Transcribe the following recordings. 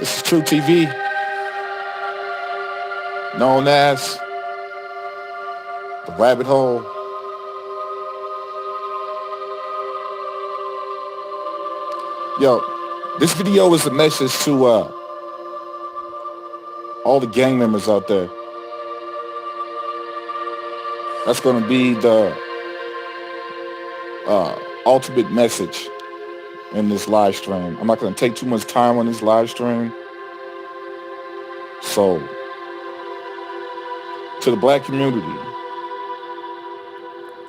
This is True TV, known as The Rabbit Hole. Yo, this video is a message to all the gang members out there. That's going to be the ultimate message in this live stream. I'm not going to take too much time on this live stream. So, to the black community,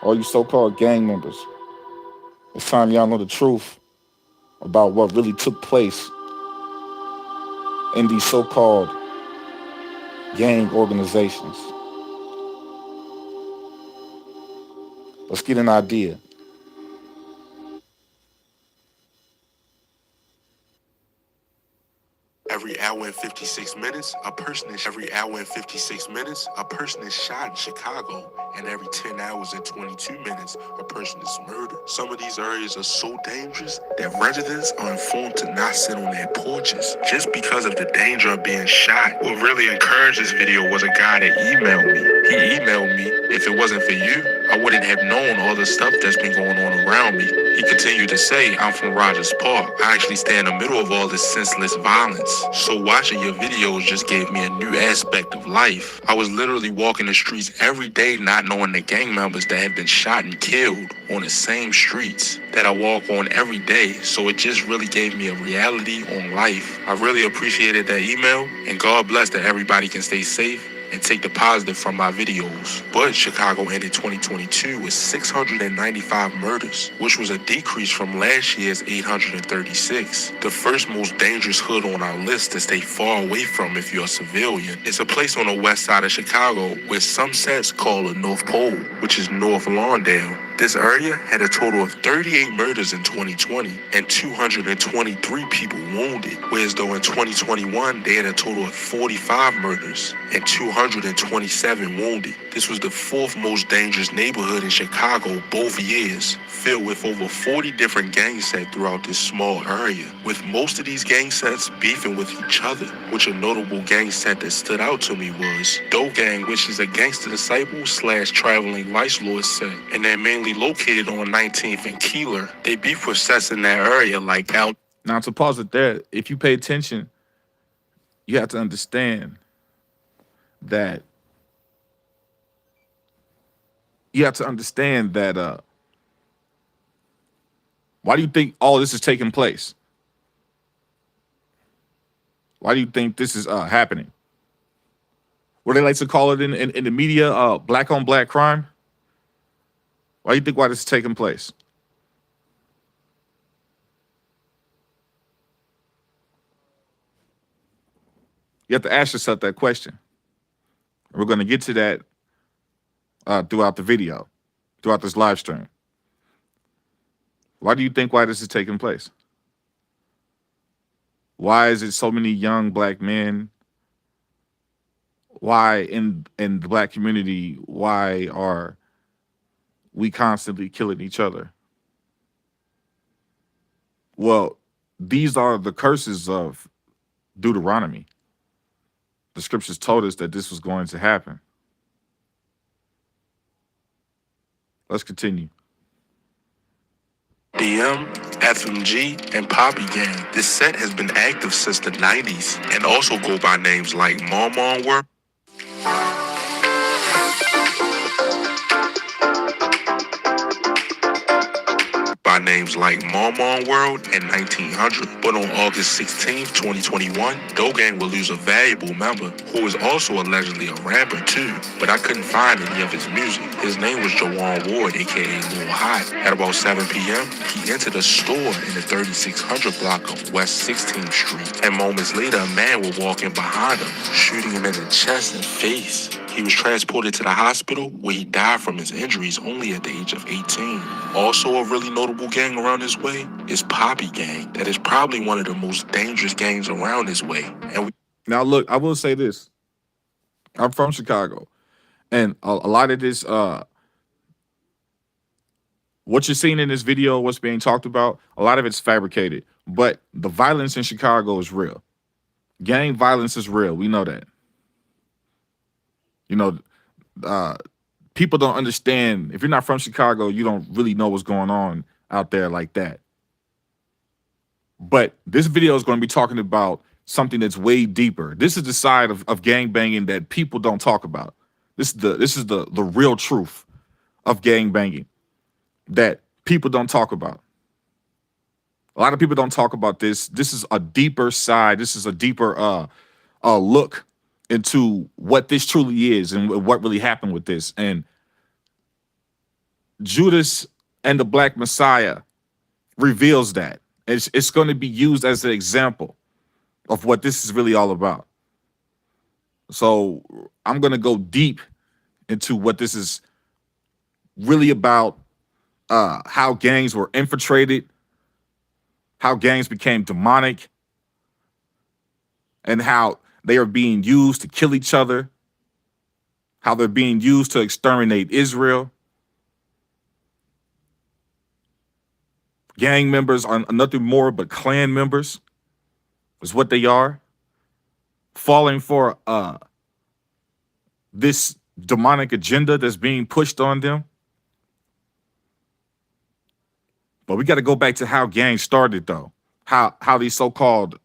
all you so-called gang members, it's time y'all know the truth about what really took place in these so-called gang organizations. Let's get an idea. Every hour and 56 minutes, a person is shot in Chicago, and every 10 hours and 22 minutes, a person is murdered. Some of these areas are so dangerous that residents are informed to not sit on their porches just because of the danger of being shot. What really encouraged this video was a guy that emailed me. He emailed me, "If it wasn't for you, I wouldn't have known all the stuff that's been going on around me." He continued to say, "I'm from Rogers Park. I actually stand in the middle of all this senseless violence. So watching your videos just gave me a new aspect of life. I was literally walking the streets every day not knowing the gang members that had been shot and killed on the same streets that I walk on every day. So it just really gave me a reality on life." I really appreciated that email, and God bless that everybody can stay safe and take the positive from my videos. But Chicago ended 2022 with 695 murders, which was a decrease from last year's 836. The first most dangerous hood on our list to stay far away from if you're a civilian. It's a place on the west side of Chicago where some sets call the North Pole, which is North Lawndale. This area had a total of 38 murders in 2020 and 223 people wounded, whereas though in 2021 they had a total of 45 murders and 227 wounded. This was the fourth most dangerous neighborhood in Chicago both years, filled with over 40 different gang sets throughout this small area, with most of these gang sets beefing with each other, which a notable gang set that stood out to me was Doe Gang, which is a gangster disciple / traveling vice lord set, and they're mainly located on 19th and Keeler. They beef with sets in that area like Al. Now, to pause it there, if you pay attention, you have to understand that why do you think all this is taking place? Why do you think this is happening? What they like to call it in the media, black on black crime. Why do you think why this is taking place? You have to ask yourself that question. We're going to get to that throughout the video, throughout this live stream. Why do you think why this is taking place? Why is it so many young black men? Why in the black community, why are we constantly killing each other? Well, these are the curses of Deuteronomy. The scriptures told us that this was going to happen. Let's continue. DM, FMG, and Poppy Gang. This set has been active since the 90s and also go by names like Mon World. By names like Mon World and 1900. But on August 16th, 2021, Doe Gang will lose a valuable member who is also allegedly a rapper too, but I couldn't find any of his music. His name was Jawan Ward, aka Lil Hot. At about 7 p.m., he entered a store in the 3600 block of West 16th Street, and moments later, a man was walking behind him, shooting him in the chest and face. He was transported to the hospital where he died from his injuries only at the age of 18. Also a really notable gang around this way is Poppy Gang. That is probably one of the most dangerous gangs around this way. Now look, I will say this. I'm from Chicago. And a lot of this, what you're seeing in this video, what's being talked about, a lot of it's fabricated. But the violence in Chicago is real. Gang violence is real. We know that. You know, uh, people don't understand. If you're not from Chicago, you don't really know what's going on out there like that. But this video is going to be talking about something that's way deeper. This is the side of gang banging that people don't talk about. This is the real truth of gang banging that people don't talk about. A lot of people don't talk about this. This is a deeper side. This is a deeper look into what this truly is and what really happened with this. And Judas and the Black Messiah reveals that. It's going to be used as an example of what this is really all about. So I'm going to go deep into what this is really about, how gangs were infiltrated, how gangs became demonic, and how they are being used to kill each other, how they're being used to exterminate Israel. Gang members are nothing more but clan members, is what they are, falling for this demonic agenda that's being pushed on them. But we got to go back to how gangs started, though. How these so-called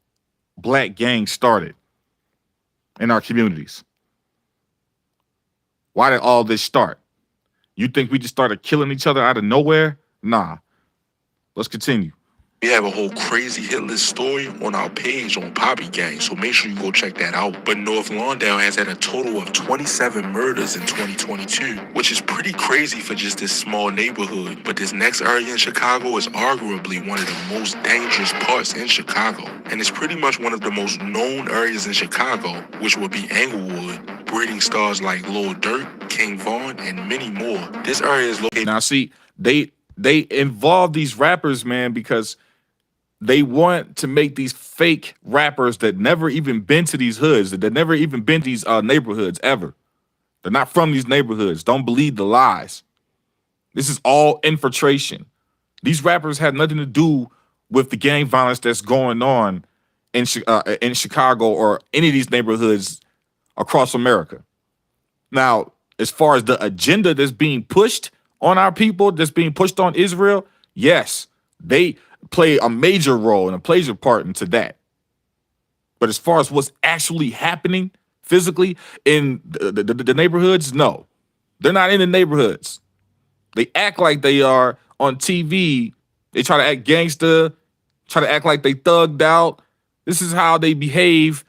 black gangs started in our communities. Why did all this start? You think we just started killing each other out of nowhere? Nah. Let's continue. We have a whole crazy hit list story on our page on Poppy Gang, so make sure you go check that out. But North Lawndale has had a total of 27 murders in 2022, which is pretty crazy for just this small neighborhood. But this next area in Chicago is arguably one of the most dangerous parts in Chicago. And it's pretty much one of the most known areas in Chicago, which would be Englewood, breeding stars like Lil Durk, King Von, and many more. This area is located... Now, see, they involve these rappers, man, because they want to make these fake rappers that never even been to these hoods, that never even been to these neighborhoods ever. They're not from these neighborhoods. Don't believe the lies. This is all infiltration. These rappers had nothing to do with the gang violence that's going on in Chicago or any of these neighborhoods across America. Now, as far as the agenda that's being pushed on our people, that's being pushed on Israel, yes, they play a major role and a major part into that. But as far as what's actually happening physically in the neighborhoods, no. They're not in the neighborhoods. They act like they are on TV. They try to act gangster, try to act like they thugged out. This is how they behave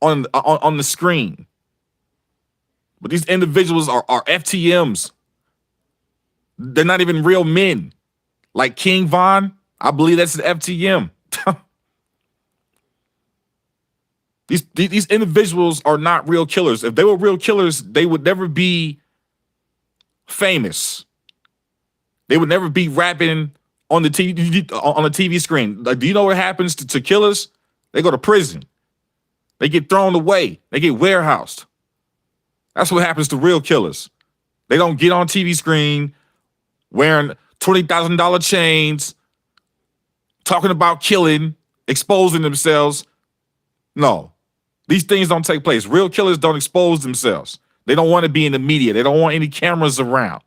on the screen. But these individuals are FTMs. They're not even real men. Like King Von, I believe that's an FTM. These individuals are not real killers. If they were real killers, they would never be famous. They would never be rapping on the TV screen. Like, do you know what happens to killers? They go to prison. They get thrown away. They get warehoused. That's what happens to real killers. They don't get on TV screen wearing $20,000 chains, talking about killing, exposing themselves. No, these things don't take place. Real killers don't expose themselves. They don't want to be in the media. They don't want any cameras around.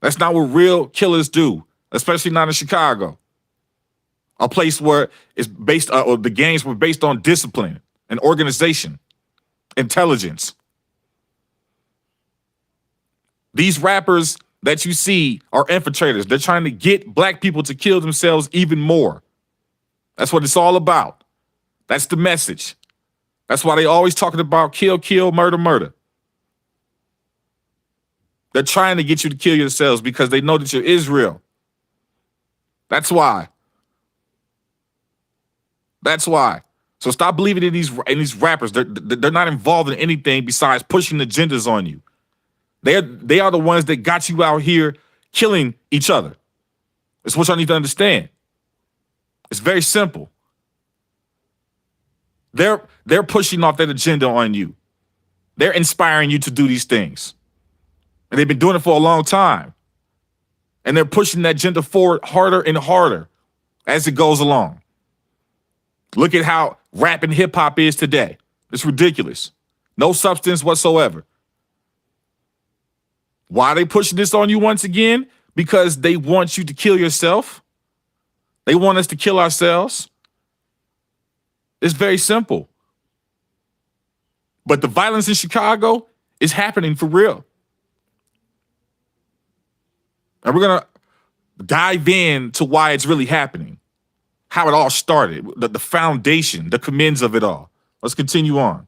That's not what real killers do, especially not in Chicago, a place where it's based, or the gangs were based on discipline and organization, intelligence. These rappers that you see are infiltrators. They're trying to get black people to kill themselves even more. That's what it's all about. That's the message. That's why they always talking about kill, kill, murder, murder. They're trying to get you to kill yourselves because they know that you're Israel. That's why. That's why. So stop believing in these rappers. They're not involved in anything besides pushing agendas on you. They are the ones that got you out here killing each other. It's what y'all need to understand. It's very simple. They're pushing off that agenda on you. They're inspiring you to do these things. And they've been doing it for a long time. And they're pushing that agenda forward harder and harder as it goes along. Look at how rap and hip hop is today. It's ridiculous. No substance whatsoever. Why are they pushing this on you once again? Because they want you to kill yourself. They want us to kill ourselves. It's very simple. But the violence in Chicago is happening for real. And we're going to dive in to why it's really happening, how it all started, the foundation, the commends of it all. Let's continue on.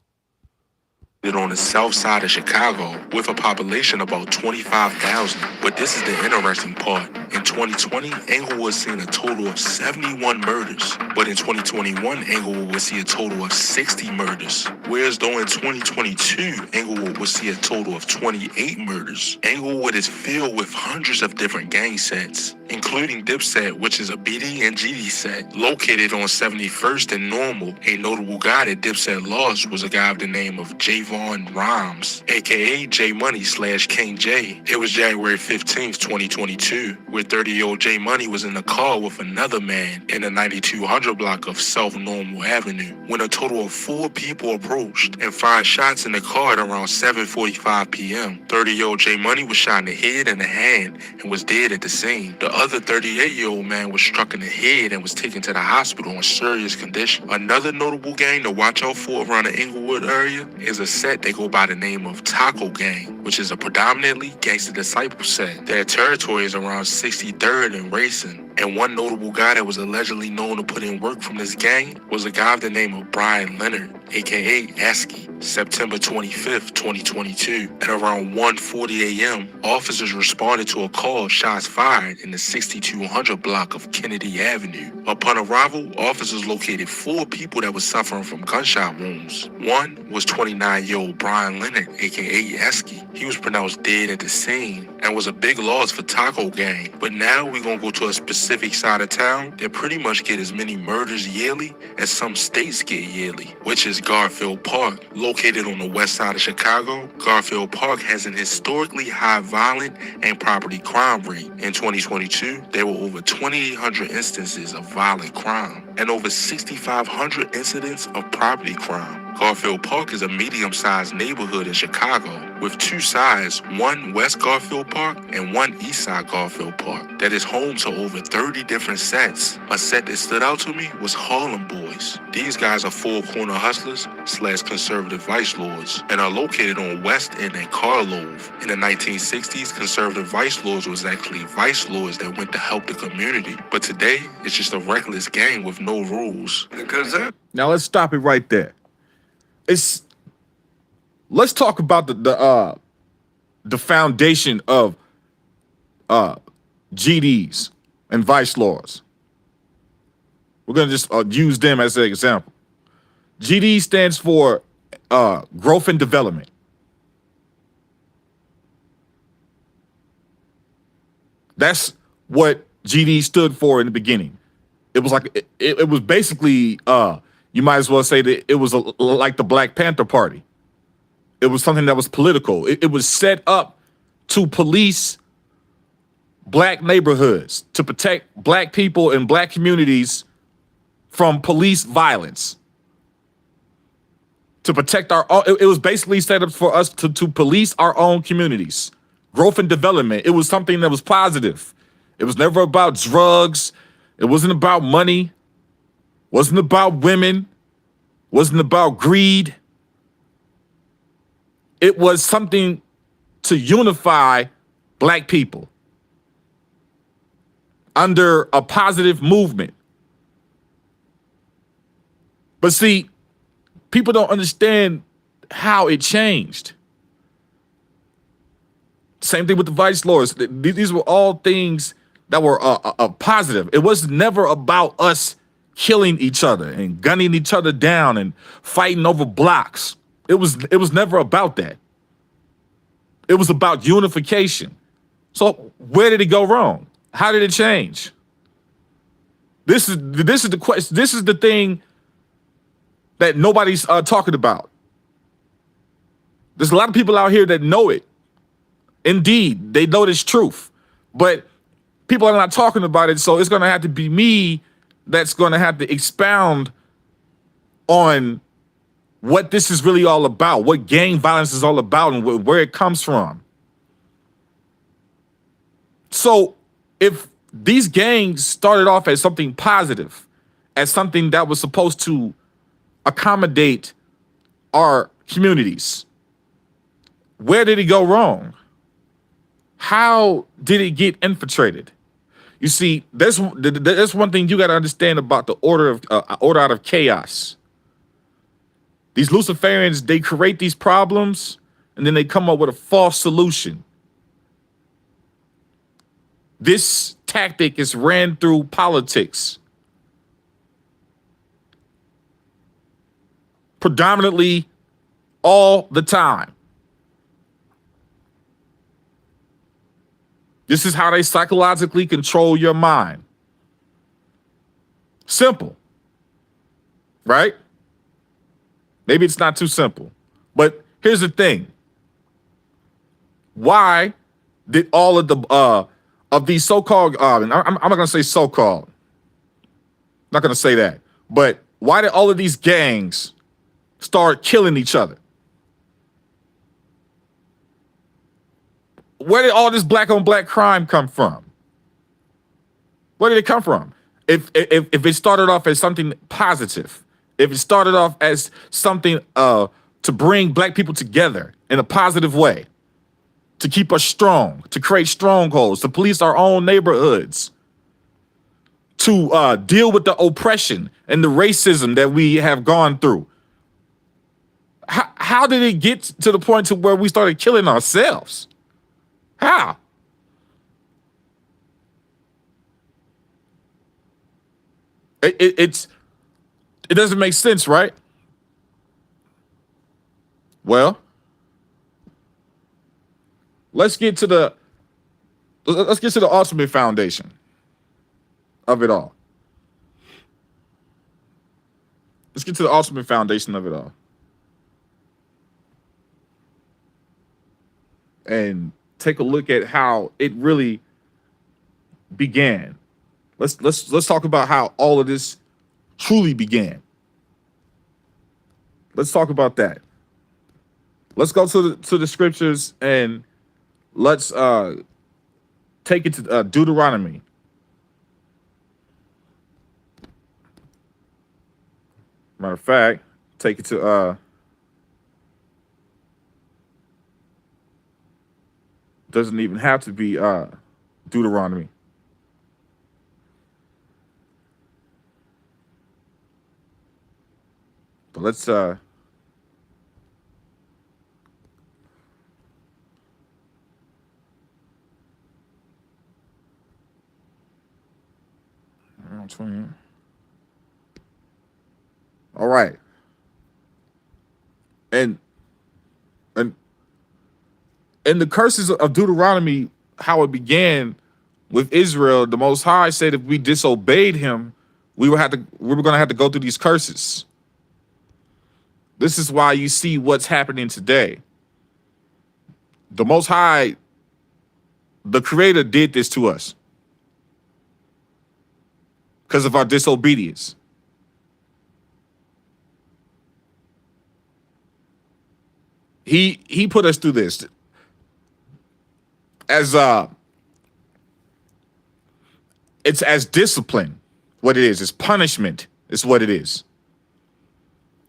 On the south side of Chicago with a population about 25,000. But this is the interesting part. In 2020, Englewood seen a total of 71 murders. But in 2021, Englewood would see a total of 60 murders. Whereas though in 2022, Englewood would see a total of 28 murders. Englewood is filled with hundreds of different gang sets, including Dipset, which is a BD and GD set, located on 71st and Normal. A notable guy that Dipset lost was a guy of the name of Javon Rhymes, aka J Money / King J. It was January 15th, 2022, where 30-year-old J Money was in a car with another man in the 9200 block of South Normal Avenue, when a total of 4 people approached and fired shots in the car at around 7:45 p.m. 30-year-old J Money was shot in the head and the hand and was dead at the scene. The other 38-year-old man was struck in the head and was taken to the hospital in serious condition. Another notable gang to watch out for around the Englewood area is a set they go by the name of Taco Gang, which is a predominantly gangster disciple set. Their territory is around 63rd and Racing. And one notable guy that was allegedly known to put in work from this gang was a guy of the name of Brian Leonard, aka Asky. September 25th, 2022, at around 1:40 a.m., officers responded to a call, shots fired in the 6200 block of Kennedy Avenue. Upon arrival, officers located 4 people that were suffering from gunshot wounds. One was 29-year-old Brian Leonard, aka Esky. He was pronounced dead at the scene and was a big loss for Taco Gang. But now we're gonna go to a specific side of town that pretty much get as many murders yearly as some states get yearly, which is Garfield Park. Located on the west side of Chicago, Garfield Park has an historically high violent and property crime rate. In 2022, there were over 2,800 instances of violent crime and over 6,500 incidents of property crime. Garfield Park is a medium-sized neighborhood in Chicago with 2 sides, one West Garfield Park and one East Side Garfield Park, that is home to over 30 different sets. A set that stood out to me was Harlem Boys. These guys are four-corner hustlers / conservative vice lords and are located on West End and Karlove. In the 1960s, conservative vice lords was actually vice lords that went to help the community. But today, it's just a reckless gang with no rules. Now let's stop it right there. Let's talk about the foundation of GDs and vice lords. We're gonna just use them as an example. GD stands for growth and development. That's what GD stood for in the beginning. It was like it was basically you might as well say that it was like the Black Panther Party. It was something that was political. It was set up to police black neighborhoods, to protect black people and black communities from police violence. To protect our own, it was basically set up for us to police our own communities. Growth and development. It was something that was positive. It was never about drugs. It wasn't about money. Wasn't about women. Wasn't about greed. It was something to unify black people under a positive movement. But see, people don't understand how it changed. Same thing with the vice lords. These were all things that were positive. It was never about us killing each other and gunning each other down and fighting over blocks. It was never about that. It was about unification. So where did it go wrong? How did it change? This is the question. This is the thing that nobody's talking about. There's a lot of people out here that know it. Indeed, they know this truth, but people are not talking about it. So it's going to have to be me that's going to have to expound on what this is really all about, what gang violence is all about, and where it comes from. So if these gangs started off as something positive, as something that was supposed to accommodate our communities, where did it go wrong? How did it get infiltrated? You see, there's one thing you got to understand about the order out of chaos. These Luciferians, they create these problems and then they come up with a false solution. This tactic is ran through politics, predominantly all the time. This is how they psychologically control your mind. Simple, right? Maybe it's not too simple, but here's the thing. Why did all of these so-called, I'm not going to say so-called, not going to say that, but why did all of these gangs start killing each other? Where did all this black on black crime come from? Where did it come from? If it started off as something positive, if it started off as something to bring black people together in a positive way, to keep us strong, to create strongholds, to police our own neighborhoods, to deal with the oppression and the racism that we have gone through. How did it get to the point to where we started killing ourselves? How? It doesn't make sense, right? Well, let's get to the ultimate foundation of it all. Let's get to the ultimate foundation of it all. And take a look at how it really began. Let's talk about how all of this truly began. Let's talk about that. Let's go to the scriptures and let's take it to Deuteronomy. Matter of fact, take it to doesn't even have to be Deuteronomy. But let's all right. And the curses of Deuteronomy, how it began with Israel, the Most High said if we disobeyed him, we were going to have to go through these curses. This is why you see what's happening today. The Most High, the Creator, did this to us because of our disobedience. He put us through this as it's as discipline. What it is punishment. Is what it is.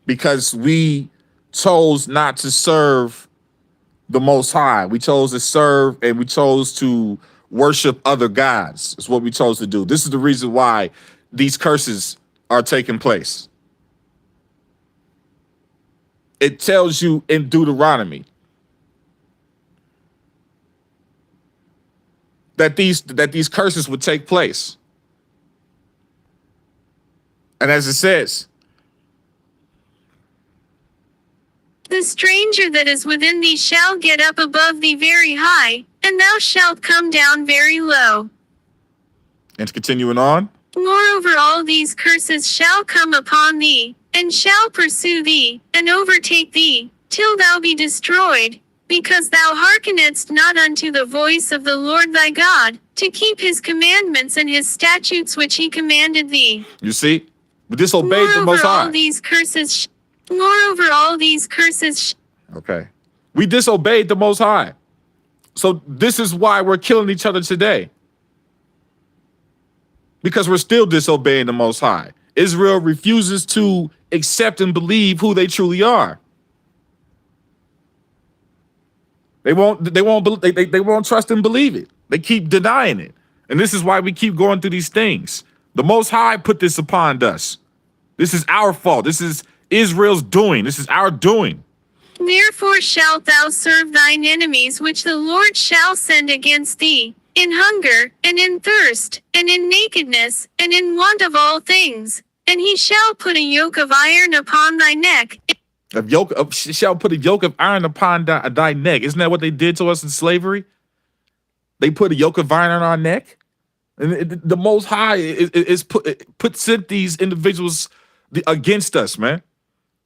Because we chose not to serve the Most High. We chose to serve and we chose to worship other gods. It's what we chose to do. This is the reason why these curses are taking place. It tells you in Deuteronomy that these curses would take place. And as it says, the stranger that is within thee shall get up above thee very high, and thou shalt come down very low. And continuing on. Moreover, all these curses shall come upon thee, and shall pursue thee, and overtake thee, till thou be destroyed, because thou hearkenedst not unto the voice of the Lord thy God, to keep his commandments and his statutes which he commanded thee. You see? We disobeyed the Most High. Moreover, all these curses. Okay. We disobeyed the Most High. So this is why we're killing each other today. Because we're still disobeying the Most High. Israel refuses to accept and believe who they truly are. They won't trust and believe it. They keep denying it. And this is why we keep going through these things. The Most High put this upon us. This is our fault. This is Israel's doing. This is our doing. Therefore shalt thou serve thine enemies which the Lord shall send against thee, in hunger, and in thirst, and in nakedness, and in want of all things. And he shall put a yoke of iron upon thy neck. Shall put a yoke of iron upon thy neck. Isn't that what they did to us in slavery? They put a yoke of iron on our neck. And the Most High sent these individuals against us, man.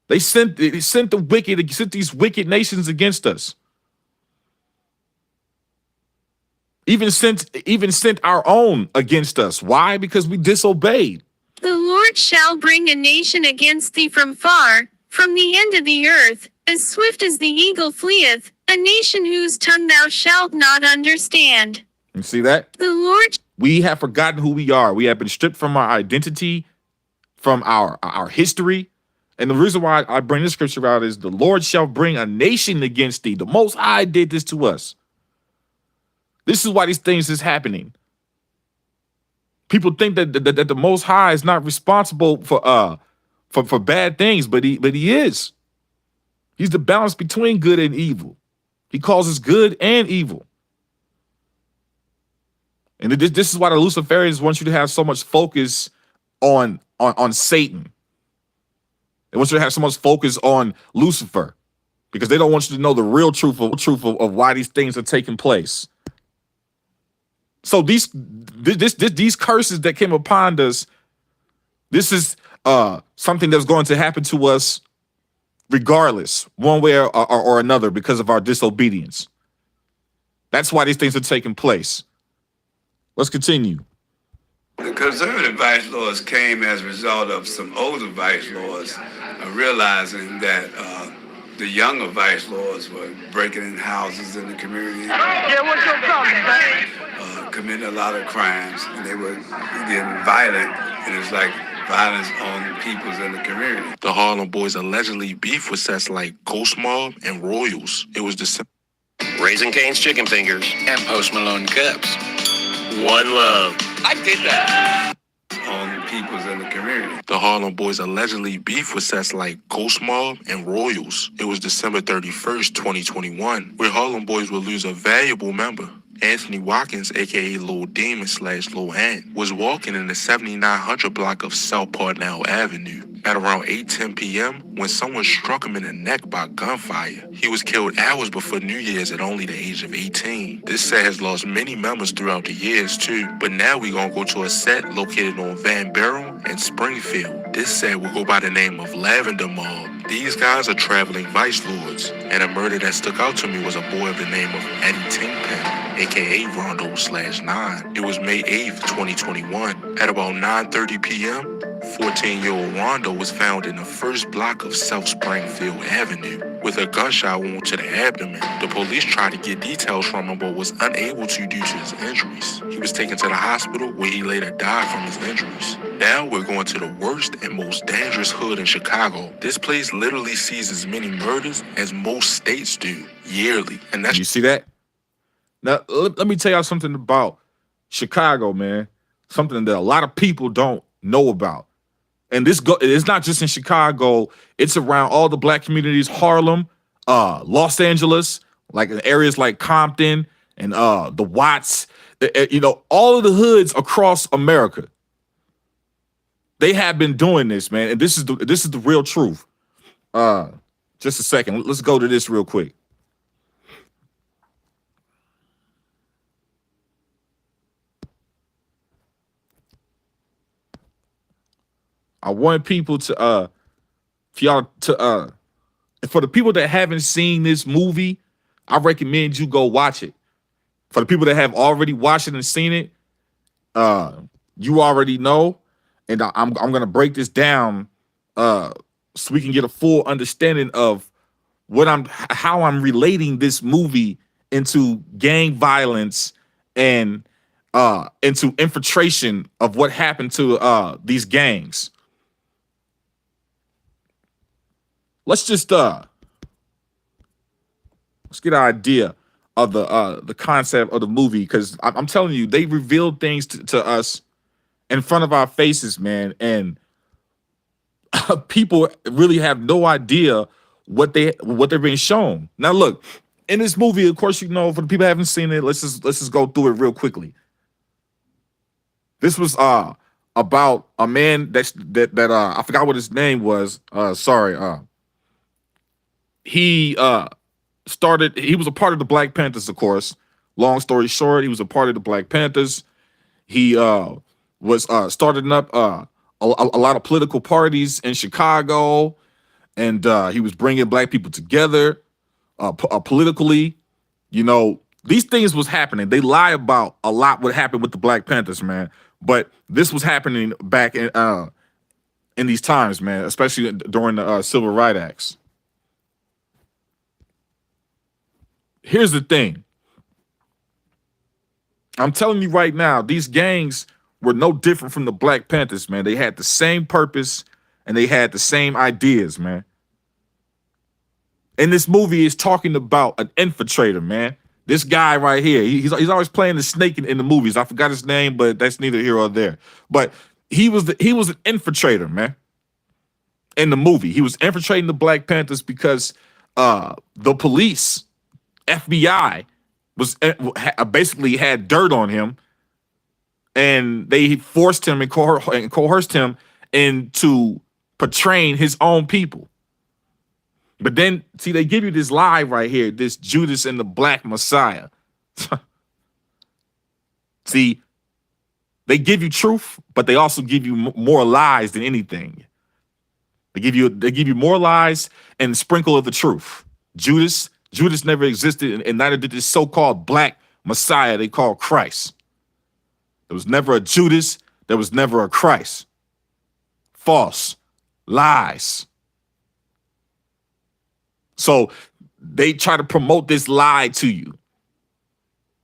They sent these wicked nations against us. Even sent our own against us. Why? Because we disobeyed. The Lord shall bring a nation against thee from far, from the end of the earth, as swift as the eagle fleeth, a nation whose tongue thou shalt not understand. You see that? The Lord. We have forgotten who we are. We have been stripped from our identity, from our history. And the reason why I bring this scripture out is the Lord shall bring a nation against thee. The Most High did this to us. This is why these things is happening. People think that the Most High is not responsible for bad things, but he is. He's the balance between good and evil. He causes good and evil. And this is why the Luciferians want you to have so much focus on Satan. They want you to have so much focus on Lucifer, because they don't want you to know the real truth of why these things are taking place. So these curses that came upon us, this is something that's going to happen to us regardless, one way or another, because of our disobedience. That's why these things are taking place. Let's continue. The conservative vice lords came as a result of some older vice lords realizing that the younger vice lords were breaking in houses in the community. Yeah, what's your problem, man? Committing a lot of crimes, and they were getting violent, and it's like violence on peoples in the community. The Harlem Boys allegedly beef with sets like Ghost Mob and Royals. It was the Raising Cane's Chicken Fingers and Post Malone Cups. One love. I did that. On peoples in the community. The Harlem Boys allegedly beef with sets like Ghost Mob and Royals. It was December 31st, 2021, where Harlem Boys would lose a valuable member. Anthony Watkins, aka Lil Demon / Lil Ant, was walking in the 7900 block of South Parnell Avenue at around 8:10 p.m. when someone struck him in the neck by gunfire. He was killed hours before New Year's at only the age of 18. This set has lost many members throughout the years too, but now we're gonna go to a set located on Van Buren and Springfield. This set will go by the name of Lavender Mob. These guys are traveling vice lords, and a murder that stuck out to me was a boy of the name of Eddie Tinkpen, aka Rondo /9. It was May 8th, 2021. At about 9:30 p.m., 14-year-old Rondo was found in the first block of South Springfield Avenue with a gunshot wound to the abdomen. The police tried to get details from him but was unable to due to his injuries. He was taken to the hospital where he later died from his injuries. Now we're going to the worst and most dangerous hood in Chicago. This place literally sees as many murders as most states do yearly. And that's... You see that? Now, let me tell y'all something about Chicago, man. Something that a lot of people don't know about. And it's not just in Chicago. It's around all the black communities, Harlem, Los Angeles, like in areas like Compton and the Watts. All of the hoods across America. They have been doing this, man. And this is the real truth. Just a second. Let's go to this real quick. I want people to for the people that haven't seen this movie, I recommend you go watch it. For the people that have already watched it and seen it, you already know. and I'm gonna break this down so we can get a full understanding of how I'm relating this movie into gang violence and into infiltration of what happened to these gangs. Let's just let's get an idea of the concept of the movie, because I'm telling you, they revealed things to us in front of our faces, man, and people really have no idea what they're being shown. Now, look, in this movie, of course, for the people who haven't seen it, let's just go through it real quickly. This was about a man that I forgot what his name was. He he was a part of the Black Panthers, of course. Long story short, he was a part of the Black Panthers. He was starting up a lot of political parties in Chicago, and he was bringing black people together politically. These things was happening. They lie about a lot what happened with the Black Panthers, man. But this was happening back in these times, man, especially during the Civil Rights Acts. Here's the thing. I'm telling you right now, these gangs were no different from the Black Panthers, man. They had the same purpose and they had the same ideas, man. And this movie is talking about an infiltrator, man. This guy right here, he's always playing the snake in the movies. I forgot his name, but that's neither here or there. But he was an infiltrator, man. In the movie, he was infiltrating the Black Panthers because the police, FBI, was basically had dirt on him, and they forced him and coerced him into portraying his own people. But then, see, they give you this lie right here, this Judas and the Black Messiah. See, they give you truth, but they also give you more lies than anything. They give you more lies and a sprinkle of the truth. Judas never existed, and neither did this so-called Black Messiah they call Christ. There was never a Judas. There was never a Christ. False. Lies. So they try to promote this lie to you.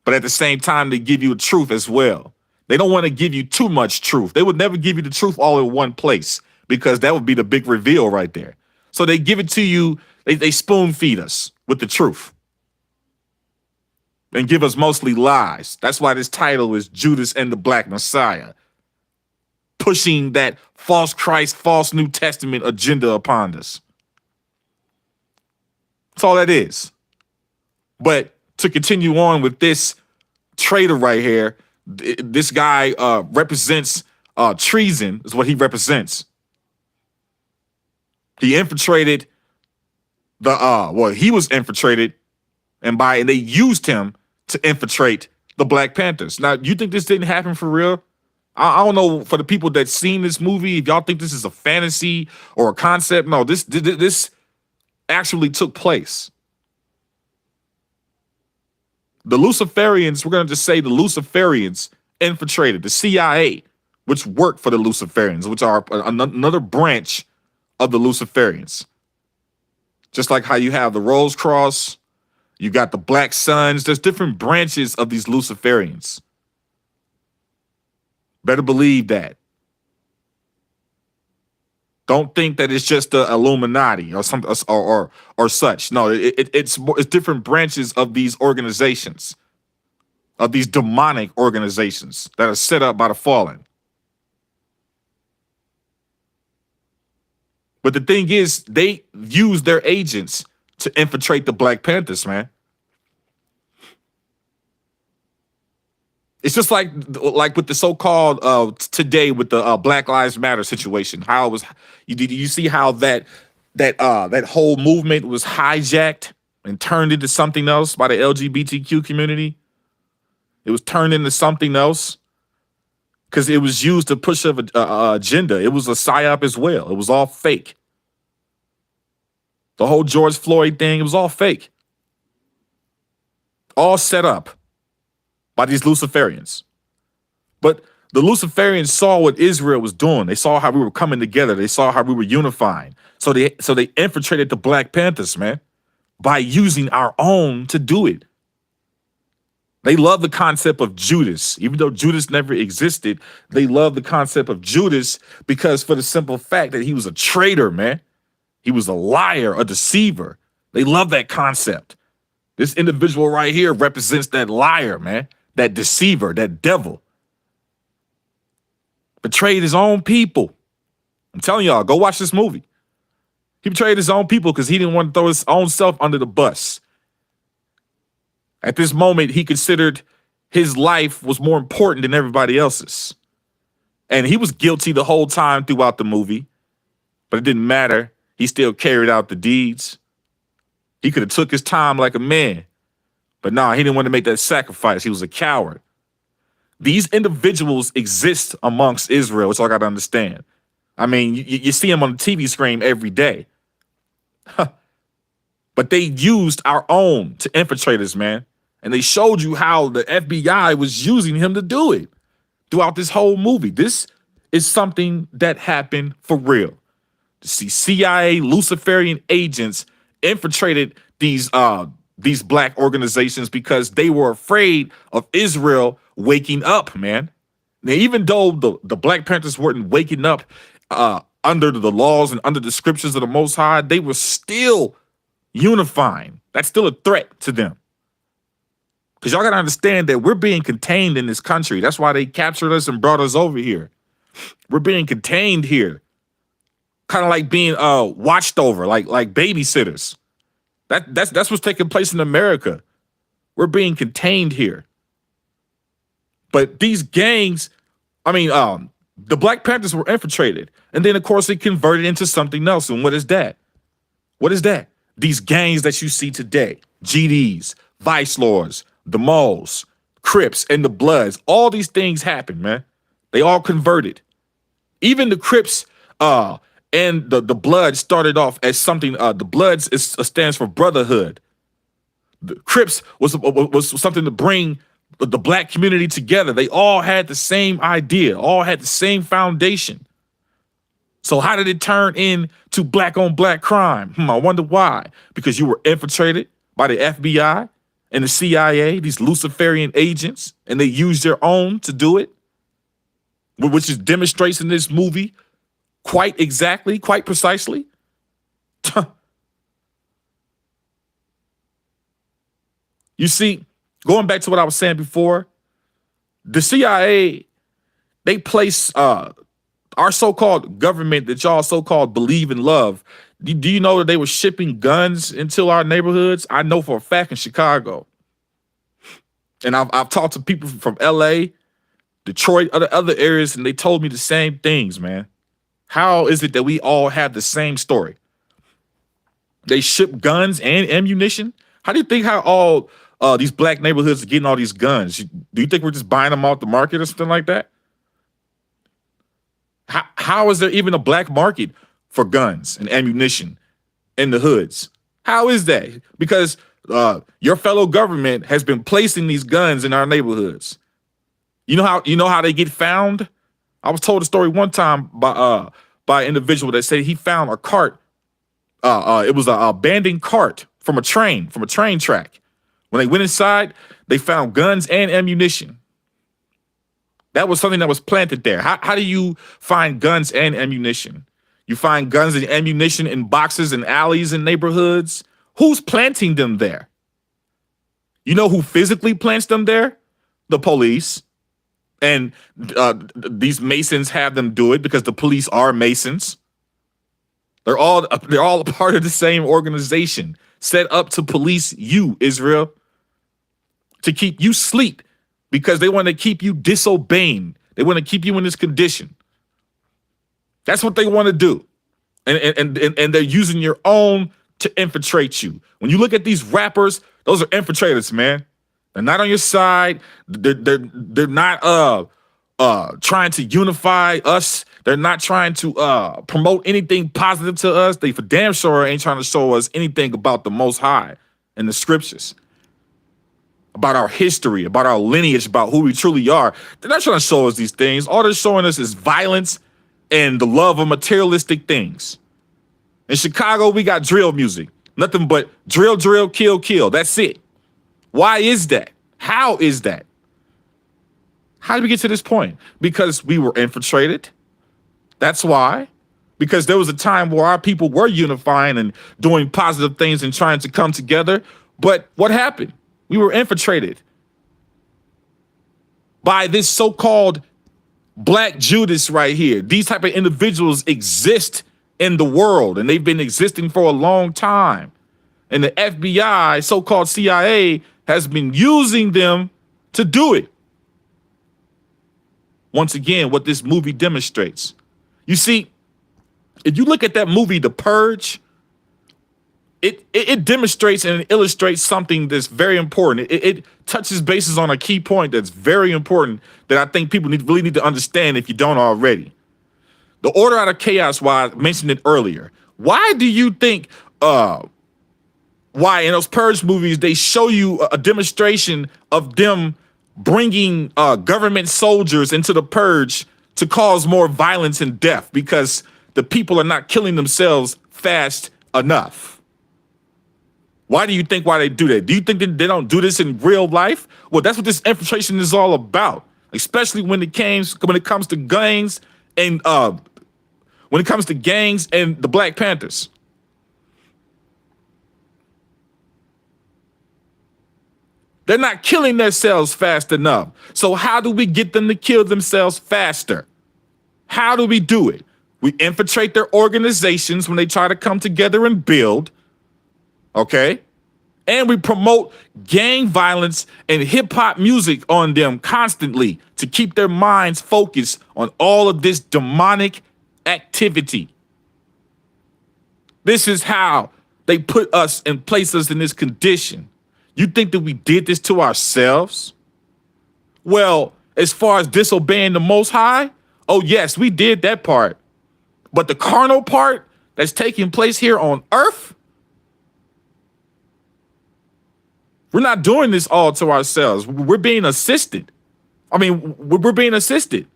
But at the same time, they give you a truth as well. They don't want to give you too much truth. They would never give you the truth all in one place, because that would be the big reveal right there. So they give it to you. They spoon feed us with the truth and give us mostly lies. That's why this title is Judas and the Black Messiah, pushing that false Christ, false New Testament agenda upon us. That's all that is. But to continue on with this traitor right here, this guy represents treason, is what he represents. He infiltrated he was infiltrated, and they used him to infiltrate the Black Panthers. Now, you think this didn't happen for real? I don't know, for the people that seen this movie, if y'all think this is a fantasy or a concept. No, this actually took place. The Luciferians, we're going to just say the Luciferians infiltrated the CIA, which worked for the Luciferians, which are another branch of the Luciferians. Just like how you have the Rose Cross, you got the Black Suns, there's different branches of these Luciferians. Better believe that. Don't think that it's just the Illuminati or something or such. No, it's different branches of these organizations, of these demonic organizations that are set up by the fallen. But the thing is, they use their agents to infiltrate the Black Panthers, man. It's just like with the so-called today with the Black Lives Matter situation. How it was, you see how that whole movement was hijacked and turned into something else by the LGBTQ community. It was turned into something else because it was used to push up an agenda. It was a psyop as well. It was all fake. The whole George Floyd thing, it was all fake. All set up by these Luciferians. But The Luciferians saw what Israel was doing. They saw how we were coming together. They saw how we were unifying. So they infiltrated the Black Panthers, man, by using our own to do it. They love the concept of Judas. Even though Judas never existed, they love the concept of Judas because for the simple fact that he was a traitor, man. He was a liar, a deceiver. They love that concept. This individual right here represents that liar, man, that deceiver, that devil. Betrayed his own people. I'm telling y'all, go watch this movie. He betrayed his own people because he didn't want to throw his own self under the bus. At this moment, he considered his life was more important than everybody else's. And he was guilty the whole time throughout the movie, but it didn't matter. He still carried out the deeds. He could have took his time like a man, but nah, he didn't want to make that sacrifice. He was a coward. These individuals exist amongst Israel, which I got to understand. I mean, you see them on the TV screen every day. But they used our own to infiltrate us, man. And they showed you how the FBI was using him to do it throughout this whole movie. This is something that happened for real. The CIA Luciferian agents infiltrated these black organizations because they were afraid of Israel waking up, man. Now, even though the Black Panthers weren't waking up under the laws and under the scriptures of the Most High, they were still unifying. That's still a threat to them. Because y'all got to understand that we're being contained in this country. That's why they captured us and brought us over here. We're being contained here. Kind of like being watched over, like babysitters. That's what's taking place in America. We're being contained here. But these gangs, the Black Panthers were infiltrated. And then, of course, it converted into something else. And what is that? What is that? These gangs that you see today, GDs, Vice Lords, the Moles, Crips, and the Bloods, all these things happen, man. They all converted. Even the Crips and the Bloods started off as something, the Bloods stands for brotherhood. The Crips was something to bring the black community together. They all had the same idea, all had the same foundation. So how did it turn into black on black crime? I wonder why. Because you were infiltrated by the FBI and the CIA, these Luciferian agents, and they used their own to do it, which is demonstrates in this movie quite exactly, quite precisely. You see, going back to what I was saying before, the CIA, they place our so-called government that y'all so-called believe and love. Do you know that they were shipping guns into our neighborhoods? I know for a fact in Chicago. And I've talked to people from LA, Detroit, other areas, and they told me the same things, man. How is it that we all have the same story? They ship guns and ammunition? How do you think how all these black neighborhoods are getting all these guns? Do you think we're just buying them off the market or something like that? How is there even a black market for guns and ammunition in the hoods? How is that? Because your fellow government has been placing these guns in our neighborhoods. You know how they get found? I was told a story one time by an individual that said he found a cart. It was a abandoned cart from a train track. When they went inside, they found guns and ammunition. That was something that was planted there. How do you find guns and ammunition? You find guns and ammunition in boxes and alleys and neighborhoods. Who's planting them there? You know who physically plants them there? The police. And these Masons have them do it because the police are Masons. They're all a part of the same organization set up to police you, Israel, to keep you asleep because they want to keep you disobeying. They want to keep you in this condition. That's what they want to do. And they're using your own to infiltrate you. When you look at these rappers, those are infiltrators, man. They're not on your side. They're not trying to unify us. They're not trying to promote anything positive to us. They for damn sure ain't trying to show us anything about the Most High and the scriptures. about our history, about our lineage, about who we truly are. They're not trying to show us these things. All they're showing us is violence and the love of materialistic things. In Chicago, we got drill music. Nothing but drill, drill, kill, kill. That's it. Why is that? How is that? How did we get to this point? Because we were infiltrated. That's why. Because there was a time where our people were unifying and doing positive things and trying to come together. But what happened? We were infiltrated by this so-called Black Judas right here. These type of individuals exist in the world, and they've been existing for a long time. And the FBI, so-called CIA, has been using them to do it. Once again, what this movie demonstrates. You see, if you look at that movie, The Purge, it demonstrates and illustrates something that's very important. It touches bases on a key point that's very important that I think people really need to understand if you don't already. The order out of chaos, why I mentioned it earlier. Why do you think, why in those Purge movies, they show you a demonstration of them bringing government soldiers into the Purge to cause more violence and death because the people are not killing themselves fast enough? Why do you think why they do that? Do you think that they don't do this in real life? Well, that's what this infiltration is all about, especially when it comes to gangs and the Black Panthers. They're not killing themselves fast enough. So how do we get them to kill themselves faster? How do we do it? We infiltrate their organizations when they try to come together and build. Okay? And we promote gang violence and hip hop music on them constantly to keep their minds focused on all of this demonic activity. This is how they put us and place us in this condition. You think that we did this to ourselves? Well, as far as disobeying the Most High, oh yes, we did that part. But the carnal part that's taking place here on earth, we're not doing this all to ourselves. We're being assisted. We're being assisted.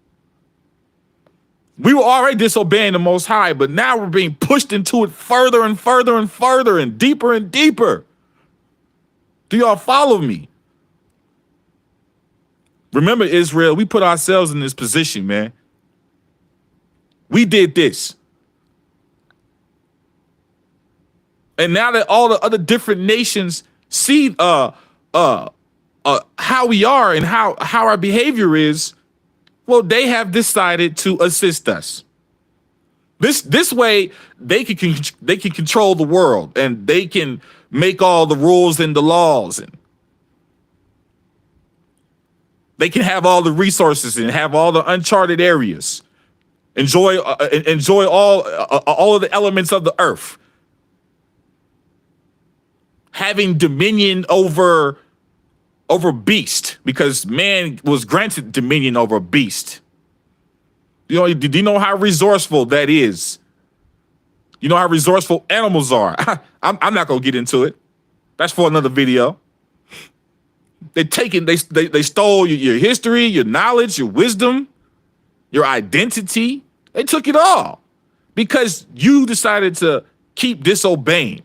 We were already disobeying the Most High, but now we're being pushed into it further and further and further and deeper and deeper. Do y'all follow me? Remember, Israel, we put ourselves in this position, man. We did this. And now that all the other different nations see how we are and how our behavior is, well, they have decided to assist us. This way, they can control the world and they can make all the rules and the laws, and they can have all the resources and have all the uncharted areas. Enjoy all of the elements of the earth. Having dominion over beast, because man was granted dominion over beast. Do you know how resourceful that is? You know how resourceful animals are. I'm not gonna get into it. That's for another video. They stole your history, your knowledge, your wisdom, your identity. They took it all because you decided to keep disobeying.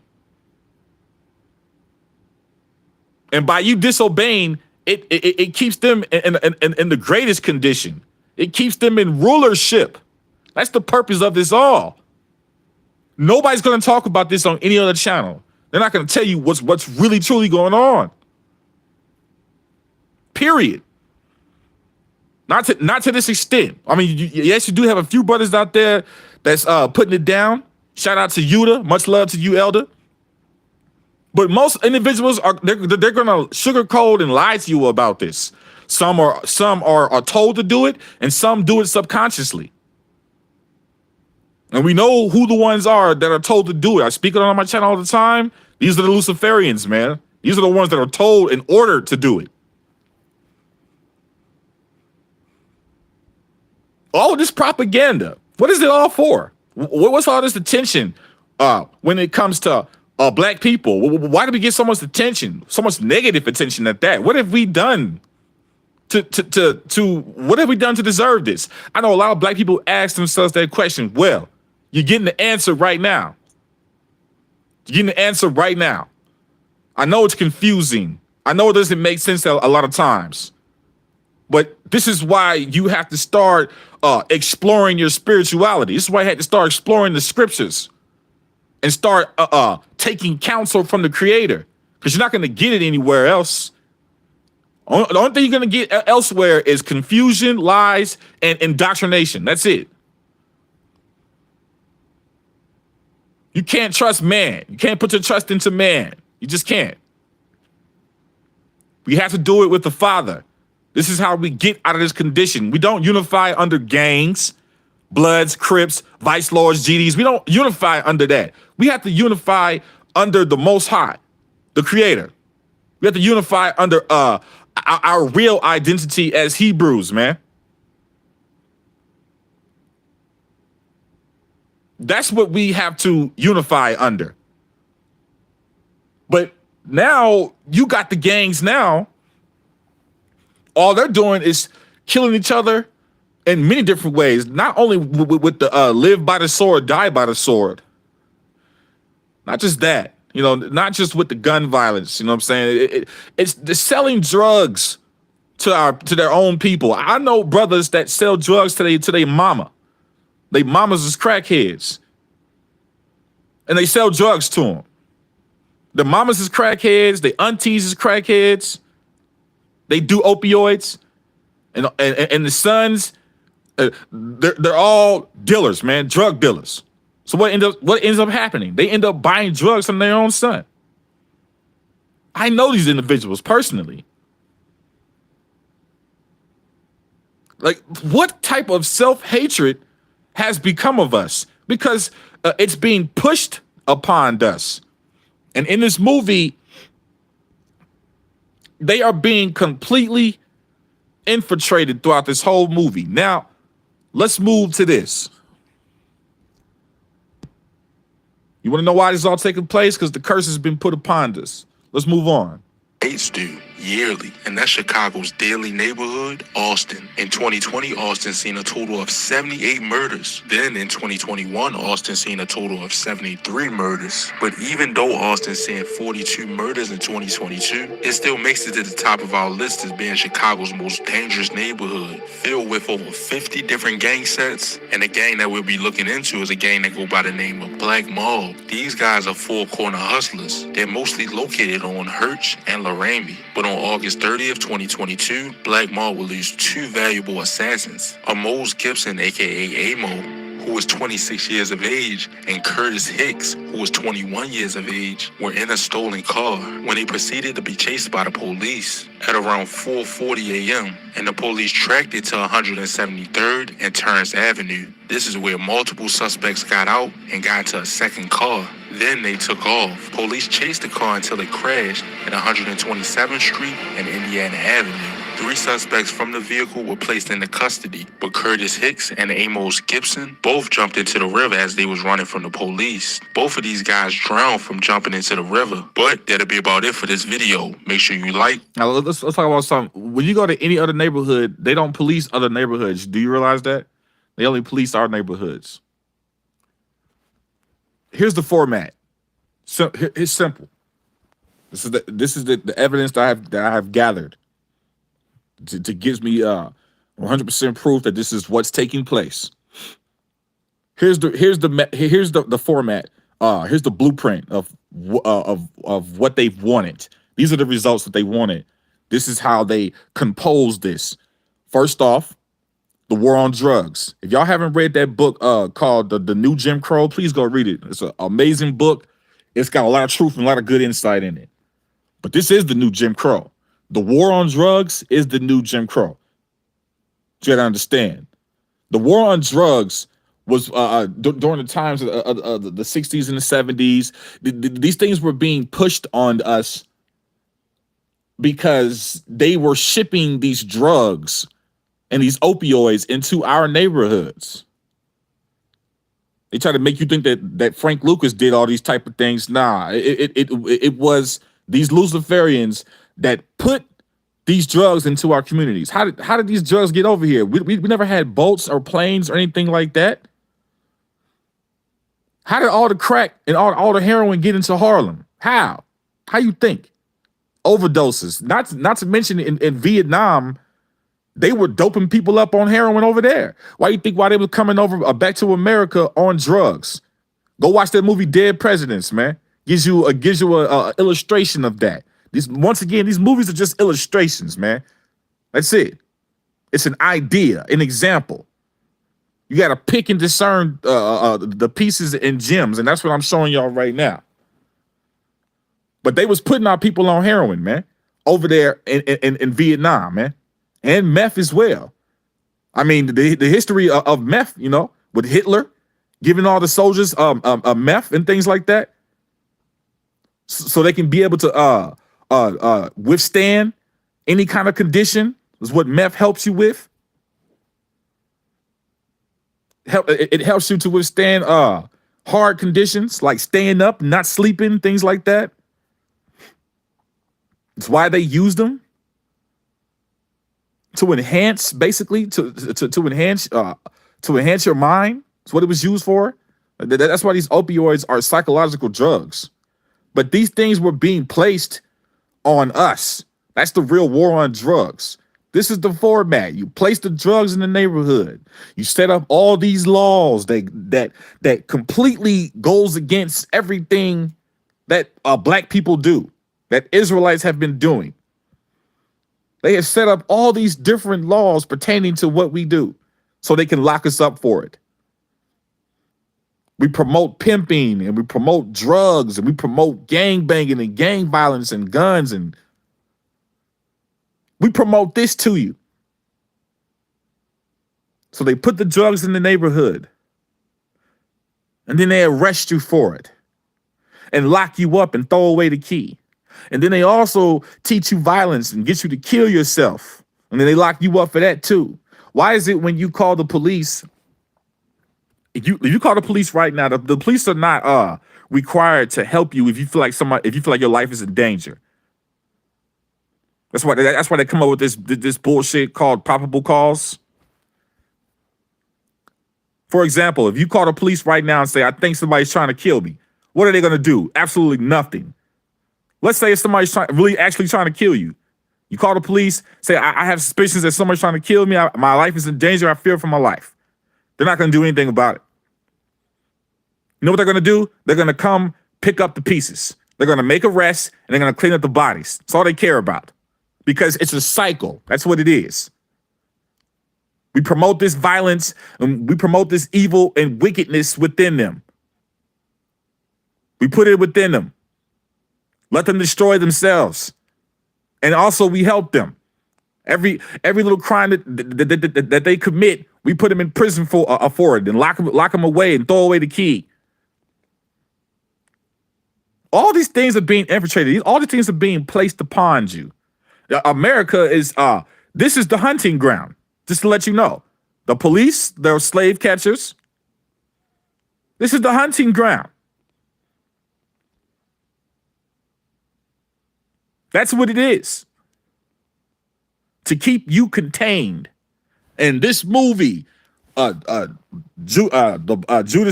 And by you disobeying, it keeps them in the greatest condition. It keeps them in rulership. That's the purpose of this all. Nobody's going to talk about this on any other channel. They're not going to tell you what's really truly going on. Period. Not to this extent. I mean, yes, you do have a few brothers out there that's putting it down. Shout out to Judas. Much love to you, Elder. But most individuals they're going to sugarcoat and lie to you about this. Some are told to do it, and some do it subconsciously. And we know who the ones are that are told to do it. I speak it on my channel all the time. These are the Luciferians, man. These are the ones that are told in order to do it. All of this propaganda, what is it all for? What's all this attention when it comes to black people? Why do we get so much attention, so much negative attention at that? What have we done to what have we done to deserve this? I know a lot of black people ask themselves that question. Well, you're getting the answer right now. You're getting the answer right now. I know it's confusing. I know it doesn't make sense a lot of times. But this is why you have to start exploring your spirituality. This is why you had to start exploring the scriptures and start taking counsel from the Creator, because you're not going to get it anywhere else. The only thing you're going to get elsewhere is confusion, lies, and indoctrination. That's it. You can't trust man. You can't put your trust into man. You just can't. We have to do it with the Father. This is how we get out of this condition. We don't unify under gangs, Bloods, Crips, Vice Lords, GDs. We don't unify under that. We have to unify under the Most High, the Creator. We have to unify under our real identity as Hebrews, man. That's what we have to unify under. But now you got the gangs now. All they're doing is killing each other in many different ways. Not only with the live by the sword, die by the sword. Not just that, you know, not just with the gun violence. You know what I'm saying? It's they're selling drugs to their own people. I know brothers that sell drugs to their mama. They mamas is crackheads, and they sell drugs to them. The mamas is crackheads. The aunties is crackheads. They do opioids, and the sons, they're all dealers, man, drug dealers. So what ends up happening? They end up buying drugs from their own son. I know these individuals personally. Like, what type of self-hatred has become of us? Because it's being pushed upon us. And in this movie, they are being completely infiltrated throughout this whole movie. Now, let's move to this. You want to know why this is all taking place? Because the curse has been put upon us. Let's move on. States do yearly, and that's Chicago's daily neighborhood, Austin. In 2020, Austin seen a total of 78 murders. Then in 2021, Austin seen a total of 73 murders. But even though Austin seen 42 murders in 2022, it still makes it to the top of our list as being Chicago's most dangerous neighborhood, filled with over 50 different gang sets. And the gang that we'll be looking into is a gang that go by the name of Black Mob. These guys are four-corner hustlers. They're mostly located on Hirsch and Laramie. But on August 30th, 2022, Black Mob will lose two valuable assassins, Amos Gibson, aka Amo, who was 26 years of age, and Curtis Hicks, who was 21 years of age, were in a stolen car when they proceeded to be chased by the police at around 4:40 a.m. and the police tracked it to 173rd and Terrence Avenue. This is where multiple suspects got out and got into a second car. Then they took off. Police chased the car until it crashed at 127th Street and Indiana Avenue. 3 suspects from the vehicle were placed into custody, but Curtis Hicks and Amos Gibson both jumped into the river as they was running from the police. Both of these guys drowned from jumping into the river. But that'll be about it for this video. Make sure you like. Now let's talk about something. When you go to any other neighborhood, they don't police other neighborhoods. Do you realize that? They only police our neighborhoods. Here's the format. So it's simple. This is the evidence that I have gathered to gives me 100% proof that this is what's taking place. Here's the format. Here's the blueprint of what they've wanted. These are the results that they wanted. This is how they composed this. First off, the war on drugs. If y'all haven't read that book called the New Jim Crow, please go read it. It's an amazing book. It's got a lot of truth and a lot of good insight in it. But this is the new Jim Crow. The war on drugs is the new Jim Crow. You gotta understand. The war on drugs was during the times of the 60s and the 70s. These things were being pushed on us because they were shipping these drugs and these opioids into our neighborhoods. They try to make you think that Frank Lucas did all these type of things. Nah, it was these Luciferians that put these drugs into our communities. How did these drugs get over here? We never had boats or planes or anything like that. How did all the crack and all the heroin get into Harlem? How you think? Overdoses. Not to mention in Vietnam, they were doping people up on heroin over there. Why you think why they were coming over back to America on drugs? Go watch that movie Dead Presidents, man. Gives you a illustration of that. These movies are just illustrations, man. That's it. It's an idea, an example. You got to pick and discern the pieces and gems, and that's what I'm showing y'all right now. But they was putting our people on heroin, man, over there in Vietnam, man, and meth as well. I mean, the history of meth, you know, with Hitler giving all the soldiers meth and things like that, so they can be able to withstand any kind of condition is what meth helps you with. It helps you to withstand hard conditions like staying up, not sleeping, things like that. It's why they use them to enhance, basically, to enhance your mind. That's what it was used for. That's why these opioids are psychological drugs. But these things were being placed on us. That's the real war on drugs. This is the format. You place the drugs in the neighborhood. You set up all these laws that completely goes against everything that black people do, that Israelites have been doing. They have set up all these different laws pertaining to what we do so they can lock us up for it. We promote pimping and we promote drugs and we promote gang banging and gang violence and guns, and we promote this to you. So they put the drugs in the neighborhood and then they arrest you for it and lock you up and throw away the key. And then they also teach you violence and get you to kill yourself. And then they lock you up for that too. Why is it when you call the police, if you call the police right now, the police are not required to help you if you feel like your life is in danger. That's why they come up with this bullshit called probable cause. For example, if you call the police right now and say, I think somebody's trying to kill me, what are they going to do? Absolutely nothing. Let's say if somebody's actually trying to kill you. You call the police, say, I have suspicions that somebody's trying to kill me. My life is in danger. I fear for my life. They're not going to do anything about it. You know what they're going to do? They're going to come pick up the pieces. They're going to make arrests and they're going to clean up the bodies. That's all they care about. Because it's a cycle. That's what it is. We promote this violence and we promote this evil and wickedness within them. We put it within them. Let them destroy themselves. And also we help them. Every little crime that they commit, we put them in prison for it and lock them away and throw away the key. All these things are being infiltrated. All these things are being placed upon you. America is, this is the hunting ground. Just to let you know. The police, they're slave catchers. This is the hunting ground. That's what it is. To keep you contained. And this movie, Judas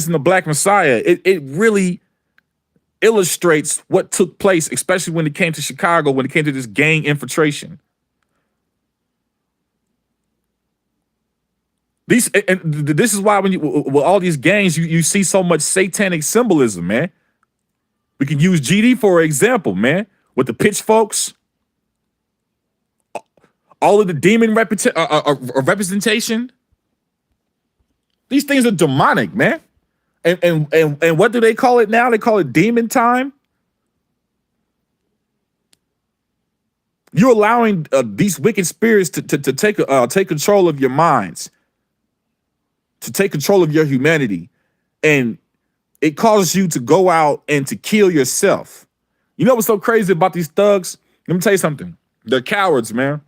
and the Black Messiah, it really illustrates what took place, especially when it came to Chicago, when it came to this gang infiltration. This is why with all these gangs, you see so much satanic symbolism, man. We can use GD for example, man, with the pitchforks, all of the demon representation. These things are demonic, man. And what do they call it now? They call it demon time. You're allowing these wicked spirits to take control of your minds, to take control of your humanity, and it causes you to go out and to kill yourself. You know what's so crazy about these thugs? Let me tell you something. They're cowards, man.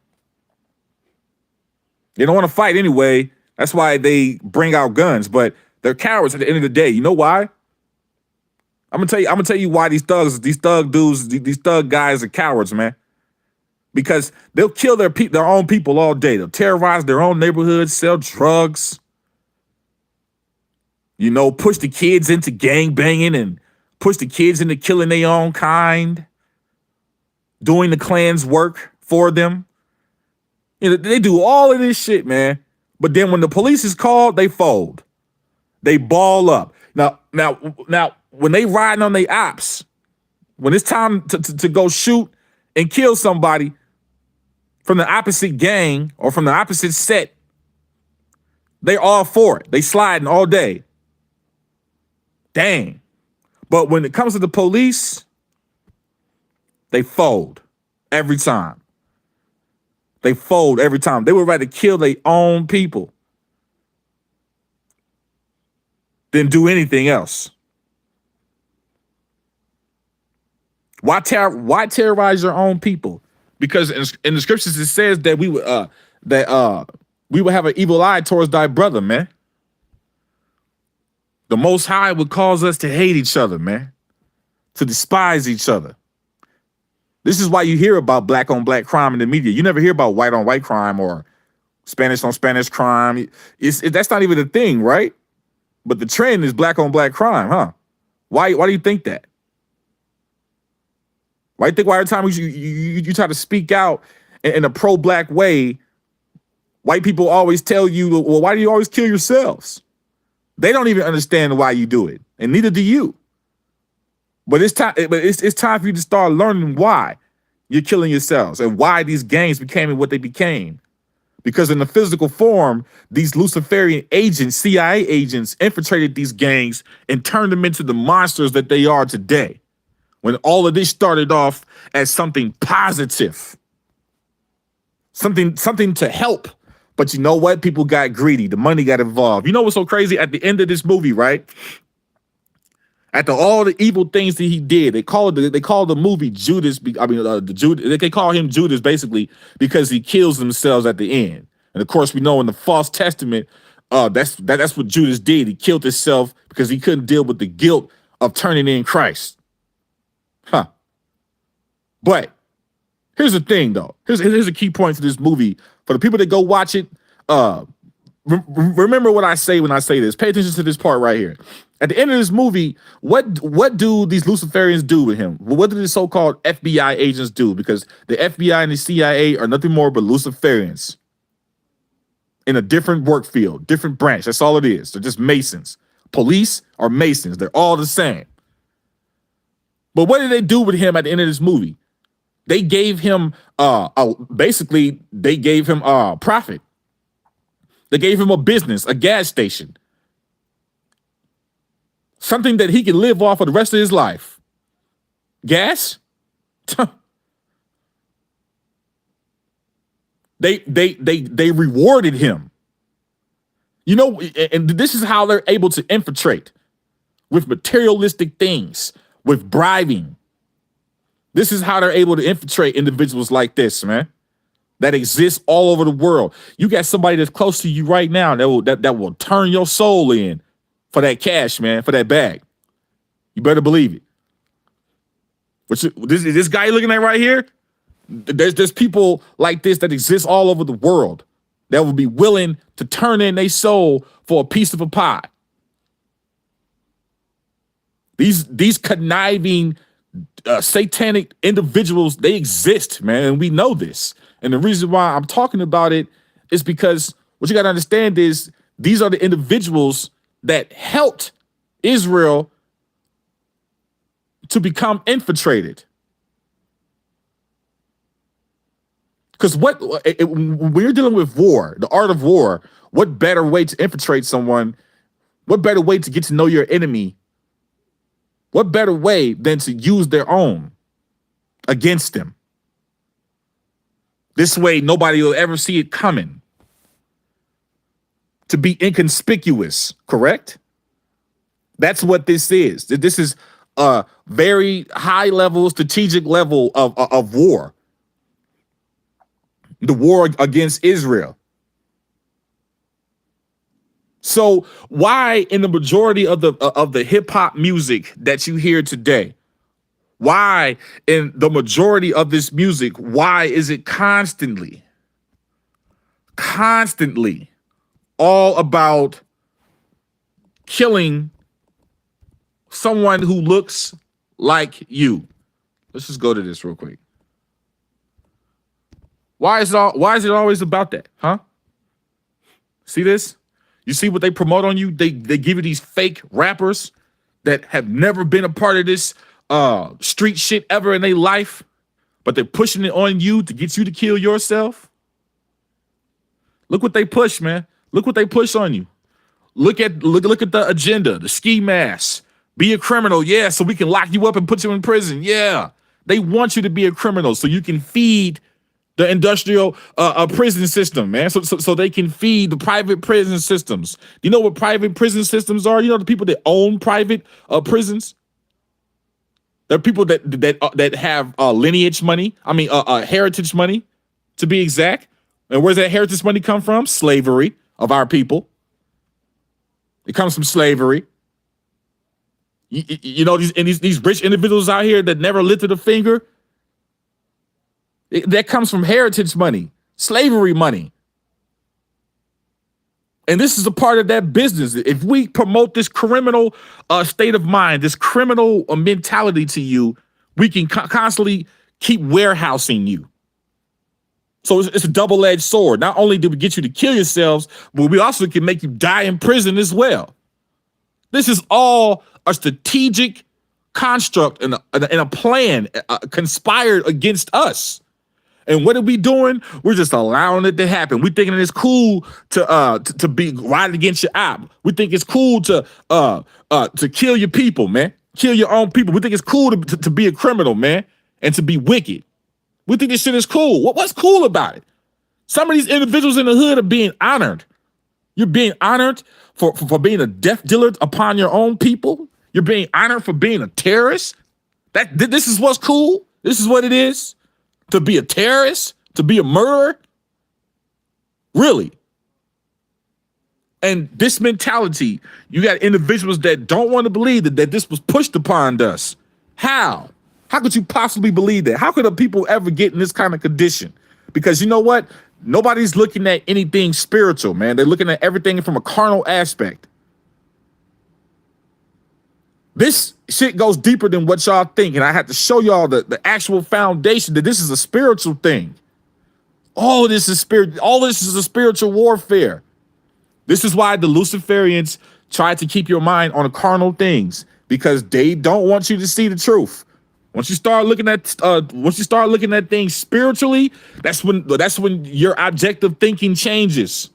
They don't want to fight anyway. That's why they bring out guns. But They're cowards at the end of the day. You know why? I'm gonna tell you why these thug dudes, these thug guys are cowards, man. Because they'll kill their own people all day. They'll terrorize their own neighborhoods, sell drugs, push the kids into gang banging and push the kids into killing their own kind, doing the Klan's work for them. They do all of this shit, man. But then when the police is called, they fold. They ball up. Now, when they riding on their ops, when it's time to go shoot and kill somebody from the opposite gang or from the opposite set, they all for it. They sliding all day. Dang. But when it comes to the police, they fold every time. They fold every time. They would rather kill their own people than do anything else. Why terrorize your own people? Because in the scriptures it says that we would have an evil eye towards thy brother, man. The Most High would cause us to hate each other, man, to despise each other. This is why you hear about black on black crime in the media. You never hear about white on white crime or Spanish on Spanish crime. That's not even a thing, right? But the trend is black on black crime, huh? Why do you think that? Why do you think every time you try to speak out in a pro-black way, white people always tell you, well, why do you always kill yourselves? They don't even understand why you do it, and neither do you. But it's time for you to start learning why you're killing yourselves and why these gangs became what they became. Because in the physical form, these Luciferian agents, CIA agents, infiltrated these gangs and turned them into the monsters that they are today. When all of this started off as something positive, something to help. But you know what? People got greedy. The money got involved. You know what's so crazy? At the end of this movie, right? After all the evil things that he did, they call the movie Judas. They call him Judas basically because he kills themselves at the end. And of course, we know in the False Testament, that's what Judas did. He killed himself because he couldn't deal with the guilt of turning in Christ. Huh. But here's the thing, though. Here's a key point to this movie for the people that go watch it. Remember what I say when I say this. Pay attention to this part right here. At the end of this movie, what do these Luciferians do with him? What do the so-called FBI agents do? Because the FBI and the CIA are nothing more but Luciferians in a different work field, different branch. That's all it is. They're just Masons. Police are Masons. They're all the same. But what did they do with him at the end of this movie? They gave him profit. They gave him a business, a gas station. Something that he could live off for the rest of his life. Gas? They rewarded him. And this is how they're able to infiltrate with materialistic things, with bribing. This is how they're able to infiltrate individuals like this, man, that exists all over the world. You got somebody that's close to you right now that will turn your soul in for that cash, man, for that bag. You better believe it. This guy you're looking at right here, there's people like this that exist all over the world that will be willing to turn in their soul for a piece of a pie. These conniving satanic individuals, they exist, man, and we know this. And the reason why I'm talking about it is because what you got to understand is these are the individuals that helped Israel to become infiltrated. Because when you're dealing with war, the art of war, what better way to infiltrate someone? What better way to get to know your enemy? What better way than to use their own against them? This way, nobody will ever see it coming. To be inconspicuous, correct? That's what this is. This is a very high level, strategic level of war. The war against Israel. So why in the majority of the hip hop music that you hear today, why in the majority of this music, why is it constantly all about killing someone who looks like you? Let's just go to this real quick. Why is it always about that? Huh? See this? You see what they promote on you? They give you these fake rappers that have never been a part of this street shit ever in their life, but they're pushing it on you to get you to kill yourself. Look what they push, man. Look what they push on you. Look at the agenda, the ski mask. Be a criminal, yeah, so we can lock you up and put you in prison. Yeah. They want you to be a criminal so you can feed the industrial prison system, man. So they can feed the private prison systems. You know what private prison systems are? You know the people that own private prisons? They're people that have lineage money. I mean, heritage money, to be exact. And where's that heritage money come from? Slavery of our people. It comes from slavery. You know, these rich individuals out here that never lifted a finger, that comes from heritage money, slavery money. And this is a part of that business. If we promote this criminal state of mind, this criminal mentality to you, we can constantly keep warehousing you. So it's a double-edged sword. Not only do we get you to kill yourselves, but we also can make you die in prison as well. This is all a strategic construct and a plan conspired against us. And what are we doing? We're just allowing it to happen. We're thinking it's cool to be right against your op. We think it's cool to kill your people, man. Kill your own people. We think it's cool to be a criminal, man, and to be wicked. We think this shit is cool. What's cool about it? Some of these individuals in the hood are being honored. You're being honored for being a death dealer upon your own people. You're being honored for being a terrorist. This is what's cool. This is what it is. To be a terrorist, to be a murderer. Really. And this mentality, you got individuals that don't want to believe that this was pushed upon us. How? How could you possibly believe that? How could the people ever get in this kind of condition? Because you know what? Nobody's looking at anything spiritual, man. They're looking at everything from a carnal aspect. This shit goes deeper than what y'all think, and I have to show y'all the actual foundation that this is a spiritual thing. All of this is spirit. All this is a spiritual warfare. This is why the Luciferians try to keep your mind on the carnal things, because they don't want you to see the truth. Once you start looking at things spiritually, that's when your objective thinking changes.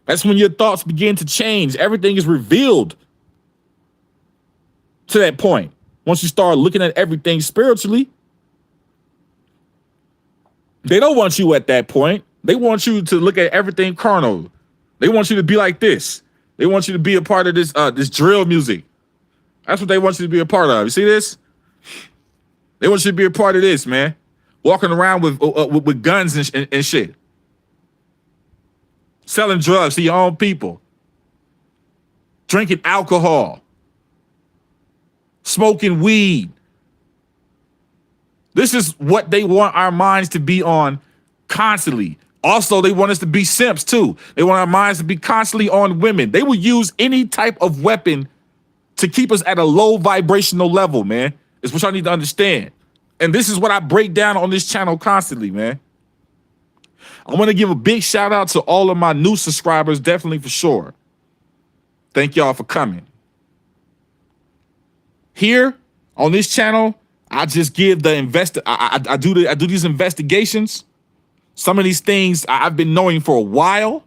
That's when your thoughts begin to change. Everything is revealed to that point. Once you start looking at everything spiritually, they don't want you at that point. They want you to look at everything carnal. They want you to be like this. They want you to be a part of this drill music. That's what they want you to be a part of. You see this? They want you to be a part of this, man. Walking around with guns and shit. Selling drugs to your own people. Drinking alcohol. Smoking weed. This is what they want our minds to be on constantly. Also, they want us to be simps too. They want our minds to be constantly on women. They will use any type of weapon to keep us at a low vibrational level, man. It's what y'all need to understand. And this is what I break down on this channel constantly, man. I want to give a big shout out to all of my new subscribers, definitely for sure. Thank y'all for coming. Here on this channel, I just give the I do these investigations. Some of these things I've been knowing for a while,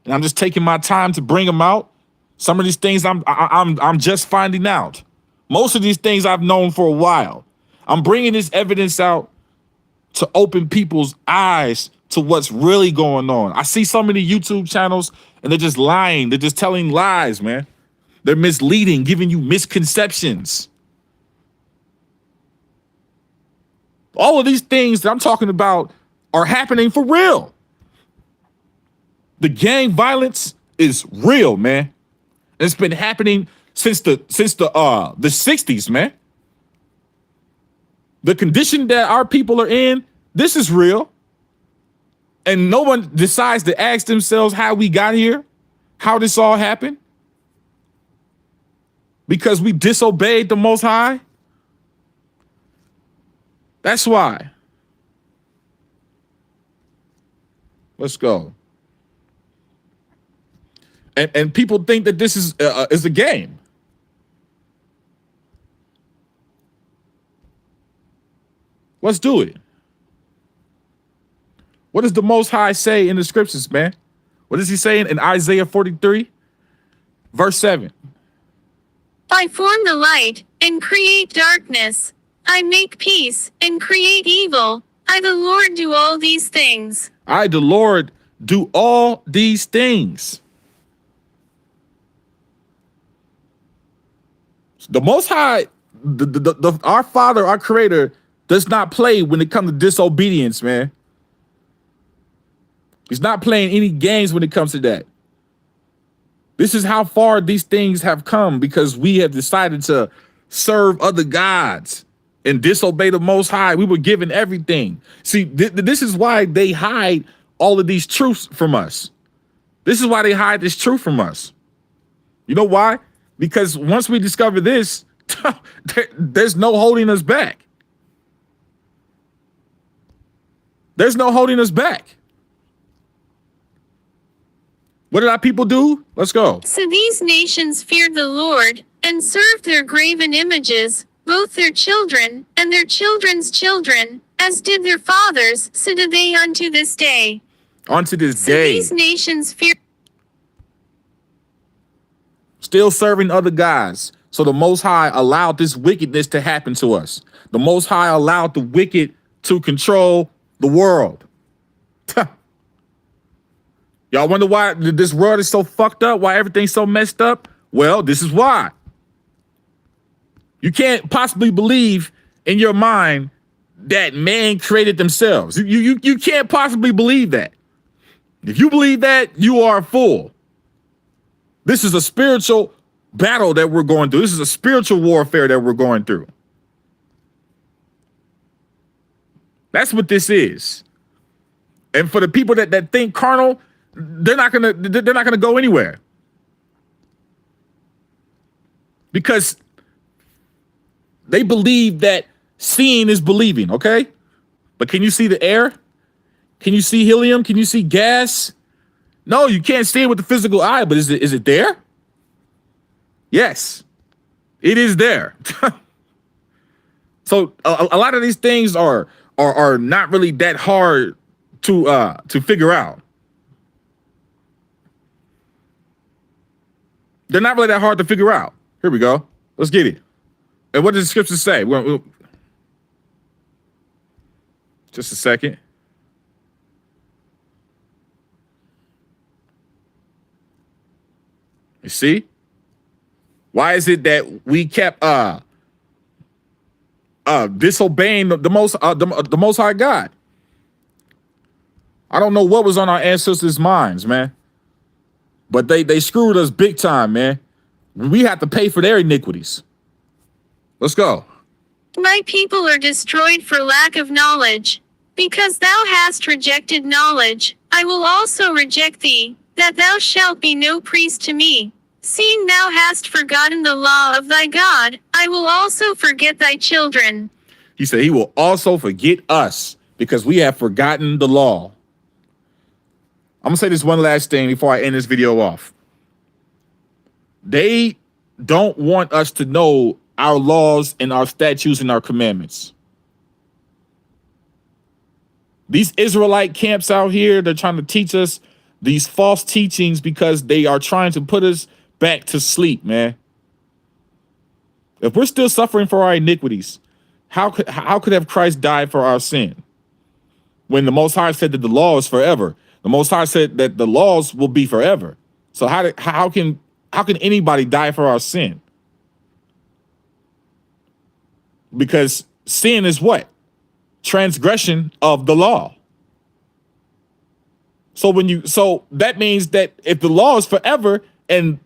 and I'm just taking my time to bring them out. Some of these things I'm just finding out. Most of these things I've known for a while. I'm bringing this evidence out to open people's eyes to what's really going on. I see so many YouTube channels and they're just lying. They're just telling lies, man. They're misleading, giving you misconceptions. All of these things that I'm talking about are happening for real. The gang violence is real, man. It's been happening since the 60s, man. The condition that our people are in, this is real. And no one decides to ask themselves how we got here, how this all happened. Because we disobeyed the Most High. That's why. Let's go. And people think that this is a game. Let's do it. What does the Most High say in the scriptures, man? What is he saying in Isaiah 43, verse 7? I form the light and create darkness. I make peace and create evil. I, the Lord, do all these things. I, the Lord, do all these things. The Most High, our Father, our Creator, does not play when it comes to disobedience, man. He's not playing any games when it comes to that. This is how far these things have come because we have decided to serve other gods and disobey the Most High. We were given everything. See, this is why they hide all of these truths from us. This is why they hide this truth from us. You know why? Because once we discover this, there's no holding us back. There's no holding us back. What did our people do? Let's go. So these nations feared the Lord and served their graven images, both their children and their children's children, as did their fathers, so did they unto this day. Unto this So day. these nations fear. Still serving other gods. So the Most High allowed this wickedness to happen to us. The Most High allowed the wicked to control the world. Y'all wonder why this world is so fucked up, why everything's so messed up? Well, this is why. You can't possibly believe in your mind that man created themselves. You can't possibly believe that. If you believe that, you are a fool. This is a spiritual battle that we're going through. This is a spiritual warfare that we're going through. That's what this is. And for the people that think carnal, they're not gonna go anywhere. Because they believe that seeing is believing, okay? But can you see the air? Can you see helium? Can you see gas? No, you can't see it with the physical eye, but is it there? Yes, it is there. So a lot of these things are not really that hard to figure out. They're not really that hard to figure out. Here we go. Let's get it. And what does the scripture say? Just a second. You see? Why is it that we kept disobeying the most high God? I don't know what was on our ancestors' minds, man. But they screwed us big time, man. We have to pay for their iniquities. Let's go. My people are destroyed for lack of knowledge. Because thou hast rejected knowledge, I will also reject thee, that thou shalt be no priest to me. Seeing thou hast forgotten the law of thy God, I will also forget thy children. He said he will also forget us because we have forgotten the law. I'm going to say this one last thing before I end this video off. They don't want us to know our laws and our statutes and our commandments. These Israelite camps out here, they're trying to teach us these false teachings because they are trying to put us back to sleep, man. If we're still suffering for our iniquities, how could have Christ died for our sin? When the Most High said that the law is forever. The Most High said that the laws will be forever. So how can anybody die for our sin? Because sin is what? Transgression of the law. So that means that if the law is forever and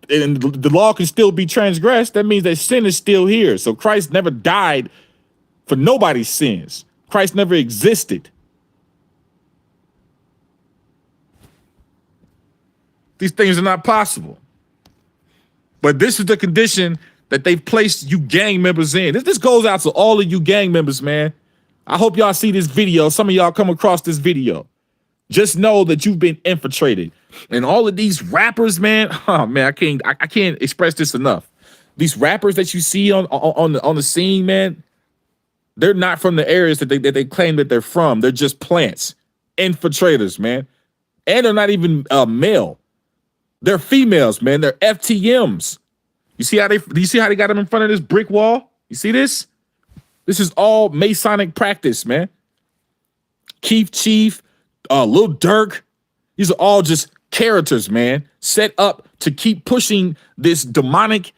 the law can still be transgressed, that means that sin is still here. So Christ never died for nobody's sins. Christ never existed. These things are not possible. But this is the condition that they've placed you gang members in. This goes out to all of you gang members, man. I hope y'all see this video. Some of y'all come across this video. Just know that you've been infiltrated. And all of these rappers, man, oh man, I can't express this enough. These rappers that you see on the scene, man, they're not from the areas that they claim that they're from. They're just plants, infiltrators, man. And they're not even male. They're females, man. They're FTMs. Do you see how they got them in front of this brick wall? You see this? This is all Masonic practice, man. Keith Chief, Lil Durk. These are all just characters, man, set up to keep pushing this demonic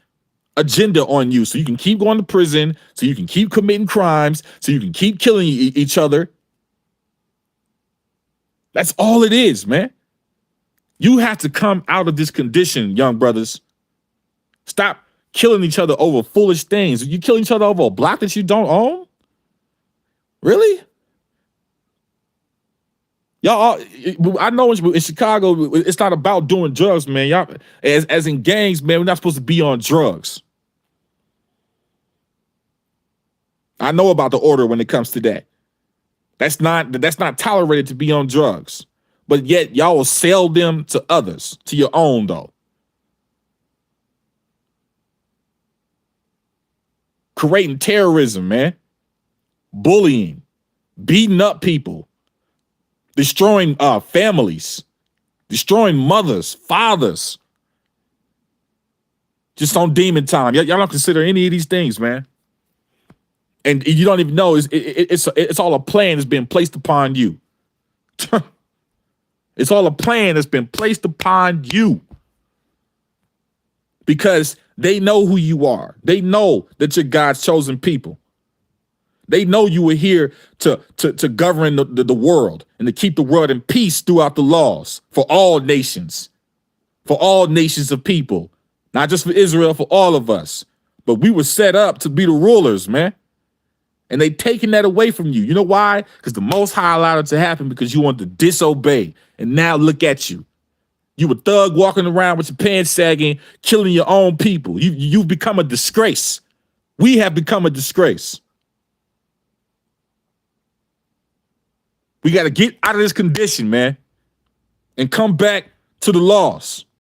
agenda on you so you can keep going to prison, so you can keep committing crimes, so you can keep killing each other. That's all it is, man. You have to come out of this condition, young brothers. Stop killing each other over foolish things. You killing each other over a block that you don't own? Really? Y'all, I know in Chicago, it's not about doing drugs, man. Y'all, as in gangs, man, we're not supposed to be on drugs. I know about the order when it comes to that. That's not tolerated to be on drugs. But yet y'all will sell them to others, to your own though. Creating terrorism, man. Bullying, beating up people, destroying families, destroying mothers, fathers. Just on demon time. Y'all don't consider any of these things, man. And you don't even know it's all a plan that's been placed upon you. It's all a plan that's been placed upon you. Because they know who you are. They know that you're God's chosen people. They know you were here to govern the world and to keep the world in peace throughout the laws for all nations of people, not just for Israel, for all of us. But we were set up to be the rulers, man. And they taking that away from you. You know why? Because the Most High allowed it to happen because you wanted to disobey. And now look at you. You a thug walking around with your pants sagging, killing your own people. You've become a disgrace. We have become a disgrace. We got to get out of this condition, man, and come back to the laws.